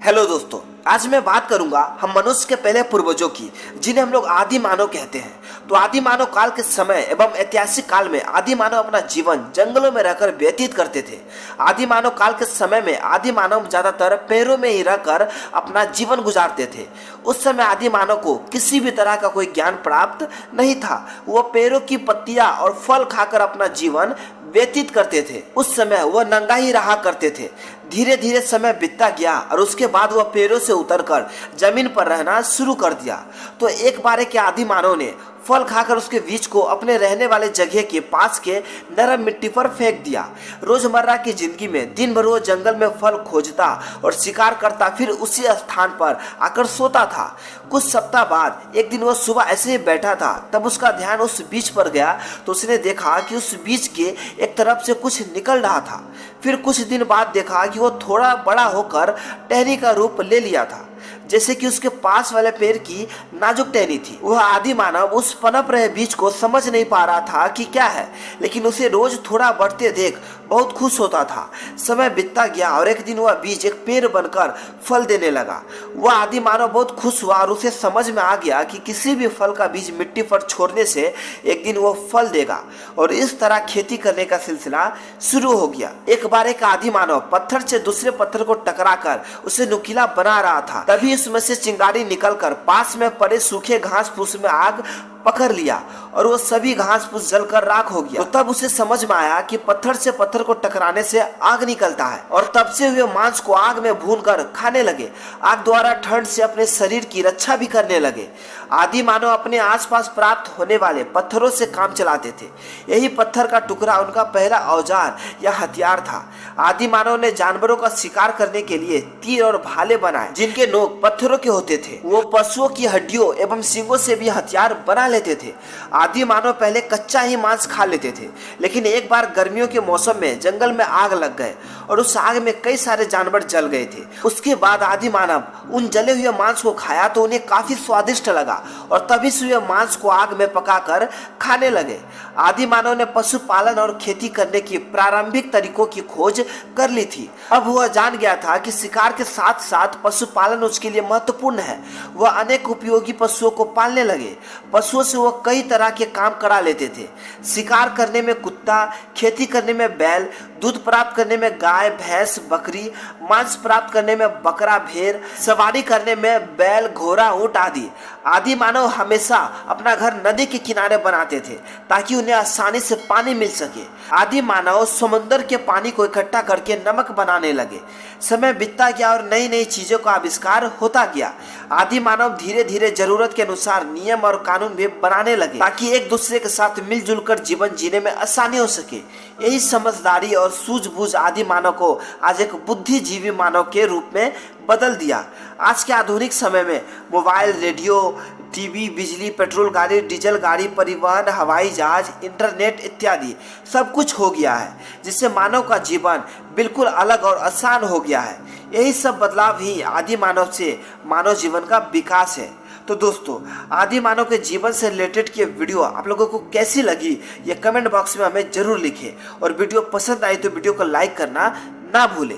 Hello दोस्तों, आज मैं बात करूंगा हम मनुष्य के पहले पूर्वजों की, जिन्हें हम लोग आदि मानव कहते हैं। तो आदि मानव काल के समय एवं ऐतिहासिक काल में आदि मानव अपना जीवन जंगलों में रहकर व्यतीत करते थे। आदि मानव काल के समय में आदि मानव ज्यादातर पेड़ों में ही रहकर अपना जीवन गुजारते थे। उस समय आदि मानव को किसी भी तरह का कोई ज्ञान प्राप्त नहीं था। वो पेड़ों की पत्तियां और फल खाकर अपना जीवन व्यतीत करते थे। उस समय वह नंगा ही रहा करते थे। धीरे धीरे समय बीतता गया और उसके बाद वह पेड़ों से उतरकर जमीन पर रहना शुरू कर दिया। तो एक बार के आदि मानव ने फल खाकर उसके बीज को अपने रहने वाले जगह के पास के नरम मिट्टी पर फेंक दिया। रोजमर्रा की जिंदगी में दिन भर वो जंगल में फल खोजता और शिकार करता, फिर उसी स्थान पर आकर सोता था। कुछ सप्ताह बाद एक दिन वो सुबह ऐसे ही बैठा था, तब उसका ध्यान उस बीज पर गया तो उसने देखा कि उस बीज के एक तरफ से कुछ निकल रहा था। फिर कुछ दिन बाद देखा कि वो थोड़ा बड़ा होकर टहनी का रूप ले लिया था, जैसे कि उसके पास वाले पेड़ की नाजुक टहनी थी। वह आदि मानव उस पनप रहे बीज को समझ नहीं पा रहा था कि क्या है, लेकिन उसे रोज थोड़ा बढ़ते देख बहुत खुश होता था। समय बीतता गया और एक दिन वह बीज एक पेड़ बनकर फल देने लगा। वह आदि मानव बहुत खुश हुआ और उसे समझ में आ गया कि किसी भी फल का बीज मिट्टी पर छोड़ने से एक दिन वह फल देगा, और इस तरह खेती करने का सिलसिला शुरू हो गया। एक बार एक आदि मानव पत्थर से दूसरे पत्थर को टकराकर उसे नुकीला बना रहा था। तभी उसमें से चिंगारी निकलकर पास में पड़े सूखे घास फूस में आग पकड़ लिया और वो सभी घास फूस जलकर राख हो गया। तो तब उसे समझ में आया कि पत्थर से पत्थर को टकराने से आग निकलता है, और तब से हुए मांस को आग में भूनकर खाने लगे। आग द्वारा ठंड से अपने शरीर की रक्षा भी करने लगे। आदि मानव अपने आसपास प्राप्त होने वाले पत्थरों से काम चलाते थे। यही पत्थर का टुकड़ा उनका पहला औजार या हथियार था। आदि मानव ने जानवरों का शिकार करने के लिए तीर और भाले बनाए, जिनके नोक पत्थरों के होते थे। वो पशुओं की हड्डियों एवं सींगों से भी हथियार बना लेते थे। आदि मानव पहले कच्चा ही मांस खा लेते थे, लेकिन एक बार गर्मियों के मौसम में जंगल में आग लग गए और उस आग में कई सारे जानवर जल गए थे। उसके बाद आदि मानव उन जले हुए मांस को खाया तो उन्हें काफी स्वादिष्ट लगा, और तभी से हुए मांस को आग में पकाकर खाने लगे। आदि मानव ने पशुपालन और खेती करने की प्रारंभिक तरीकों की खोज कर ली थी। अब वह जान गया था कि शिकार के साथ साथ पशुपालन उसके लिए महत्वपूर्ण है। वह अनेक उपयोगी पशुओं को पालने लगे। पशुओं से वह कई तरह के काम करा लेते थे। शिकार करने में कुत्ता, खेती करने में बैल, दूध प्राप्त करने में गाय, भैंस, बकरी, मांस प्राप्त करने में बकरा, भेड़, सवारी करने में बैल, घोड़ा, ऊंट आदि। आदि मानव हमेशा अपना घर नदी के किनारे बनाते थे ताकि उन्हें आसानी से पानी मिल सके। आदि मानव समुद्र के पानी को इकट्ठा करके नमक बनाने लगे। समय बीतता गया और नई नई चीजों का आविष्कार होता गया। आदि मानव धीरे धीरे जरूरत के अनुसार नियम और कानून भी बनाने लगे ताकि एक दूसरे के साथ मिलजुल कर जीवन जीने में आसानी हो सके। यही समझदारी और सूझबूझ आदि मानव को आज एक बुद्धिजीवी मानव के रूप में बदल दिया। आज के आधुनिक समय में मोबाइल, रेडियो, टीवी, बिजली, पेट्रोल गाड़ी, डीजल गाड़ी, परिवहन, हवाई जहाज, इंटरनेट इत्यादि सब कुछ हो गया है, जिससे मानव का जीवन बिल्कुल अलग और आसान हो गया है। यही सब बदलाव ही आदि मानव से मानव जीवन का विकास है। तो दोस्तों, आदि मानव के जीवन से रिलेटेड की वीडियो आप लोगों को कैसी लगी ये कमेंट बॉक्स में हमें जरूर लिखें, और वीडियो पसंद आई तो वीडियो को लाइक करना ना भूलें।